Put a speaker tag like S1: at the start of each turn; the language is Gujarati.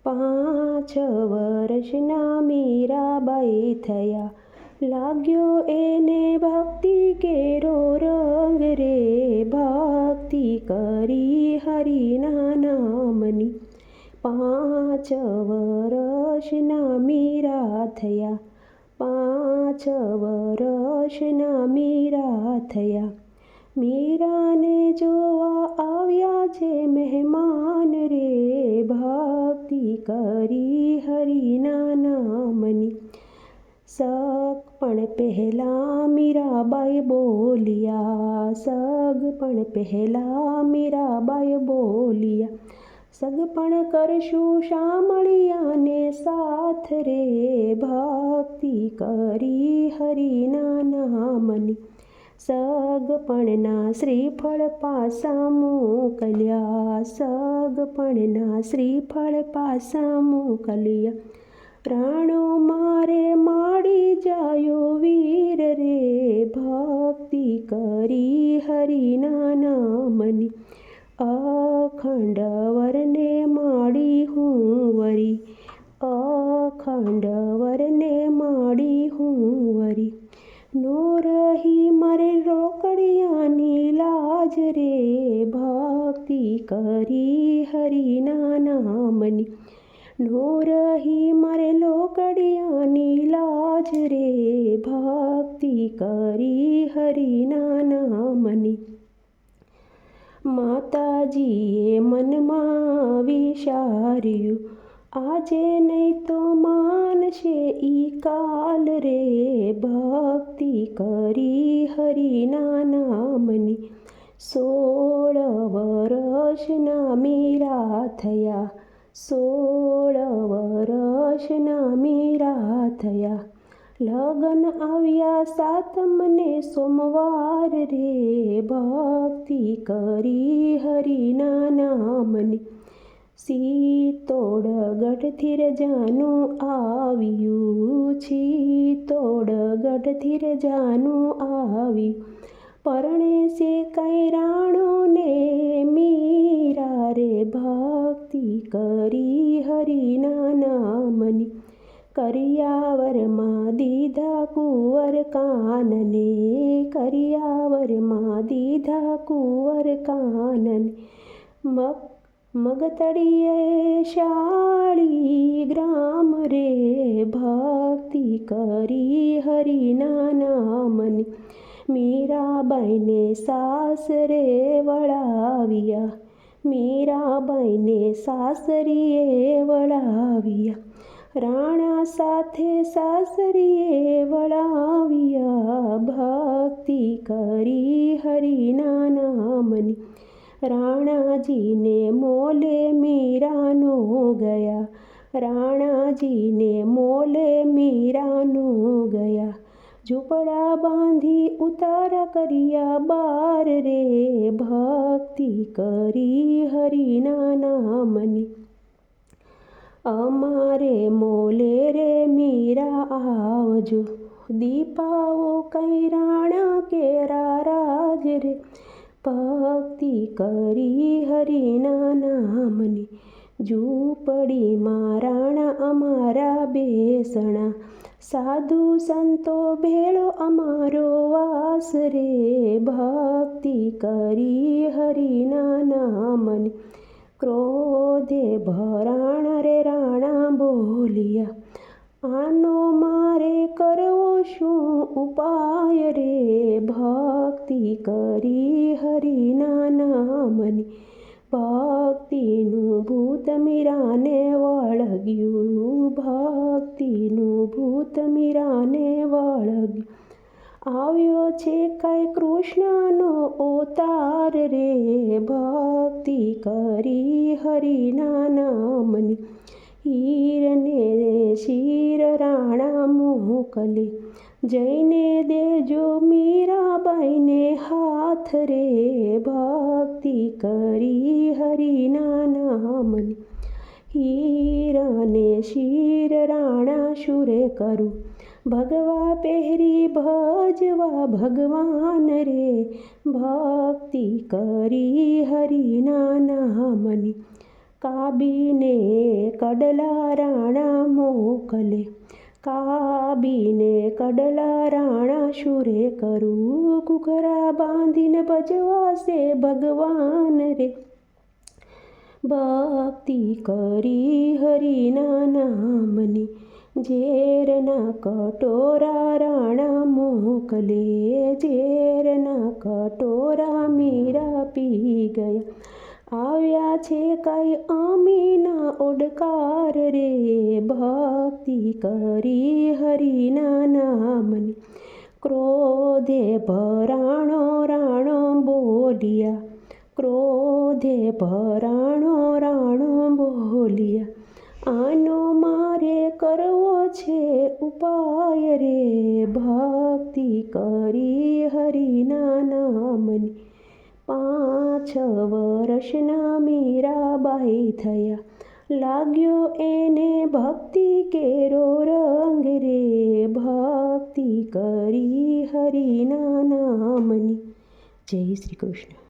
S1: 5 વર્ષના મીરાબાઈ થયા, લાગ્યો એને ભક્તિ કેરો રંગ રે, ભક્તિ કરી હરિના નામની. 5 વર્ષના મીરા થયા, 5 વર્ષના મીરા થયા. મીરાને જોવા આવ્યા છે મહેમાન રે, ભક્તિ કરી હરિના નામની. સગપણ પહેલા મીરાબાઈ બોલ્યા, સગપણ પહેલા મીરાબાઈ બોલ્યા, સગપણ કરશું શામળિયાને સાથ રે, ભક્તિ કરી હરિના નામની. સગપણના શ્રીફળ પાસા મોકલ્યા, સગપણના શ્રીફળ પાસા મોકલ્યા. રાણો મારે માડી જાયો વીર રે, ભક્તિ કરી હરિના નામની. અખંડ વરને માડી હું વરી, અખંડ વરને માડી હું વરી. નો રહી મારે રોકડિયાની લાજ રે, ભક્તિ કરી હરિના નામની. નો રહી મારે લોકડિયાની લાજ રે, ભક્તિ કરી હરિના નામની. માતાજીએ મનમાં વિચાર્યું, આજે નહીં તો માનશે ઈ કાલ રે, ભક્તિ કરી હરિના નામની. 16 વર્ષના મીરા થયા, 16 વર્ષના મીરા થયા. લગન આવ્યા સાતમને સોમવાર રે, ભક્તિ કરી હરિના નામની. ચિત્તોડગઢથી રજાનું આવ્યું, ચિત્તોડગઢથી રજાનું આવ્યું. પરણે છે કઈ રાણોને મીરા રે, ભક્તિ કરી હરિના નામની. કરિયાવરમાં દીધા કુંવર કાનને, કરિયાવરમાં દીધા કુંવર કાનને. મગતળીએ શાળી ગ્રામ રે, ભક્તિ કરી હરિના નામની. મીરાબાઈને સાસરે વળાવ્યા, મીરાબાઈને સાસરીએ વળાવ્યા. રાણા સાથે સાસરીએ વળાવ્યા, ભક્તિ કરી હરિના નામની. રાણાજીને મોલે મીરાનો ગયા, રાણાજીને મોલે મીરાનો ગયા. ઝૂંપડા બાંધી ઉતારા કર્યા બાર રે, ભક્તિ કરી હરિના નામની. અમારે મોલે રે મીરા આવજો, દીપાઓ કઈ રાણા કેરા રાજ રે, ભક્તિ કરી હરિના નામની. ઝૂંપડીમાં રાણા અમારા બેસણા, સાધુ સંતો ભેળો અમારો વાસ રે, ભક્તિ કરી હરિના નામની. ક્રોધે ભરાણા રે રાણા બોલ્યા, આનો મારે કરવો શું ઉપાય રે, ભક્તિ કરી હરિના નામની. ભક્તિનું ભૂત મીરાને વળગ્યું, ભક્તિનું ભૂત મીરાને વળગ્યું. આવ્યો છે કઈ કૃષ્ણનો અવતાર રે, ભક્તિ કરી હરિના નામની. હીરને શિર રાણા મોકલે, જઈને દેજો મીરાબાઈને હાથ રે, ભક્તિ કરી હરિના નામની. હીરાને શિર રાણા શુરે કરું, ભગવા પહેરી ભજવા ભગવાન રે, ભક્તિ કરી હરિના નામની. કાબીને કડલા રાણા મોકલે. કાબીને કડલા રાણા શુરે કરું, ઘૂઘરા બાંધીને ભજવાશે ભગવાન રે. ભક્તિ કરી હરિના નામની, ઝેરના કટોરા રાણા મોકલે. ઝેરના કટોરા મીરા પી ગયા. આવ્યા છે કાંઈ અમીના ઓડકાર રે. ભક્તિ કરી હરિના નામની, ક્રોધે ભરાણો રાણો બોલ્યા. ક્રોધે ભરાણો રાણો બોલ્યા. આનો મારે કરવો છે ઉપાય રે. ભક્તિ કરી હરિના નામની, 5 વર્ષના મીરાબાઈ થયા. લાગ્યો એને ભક્તિ કેરો રંગ રે. ભક્તિ કરી હરિના નામની. જય શ્રી કૃષ્ણ.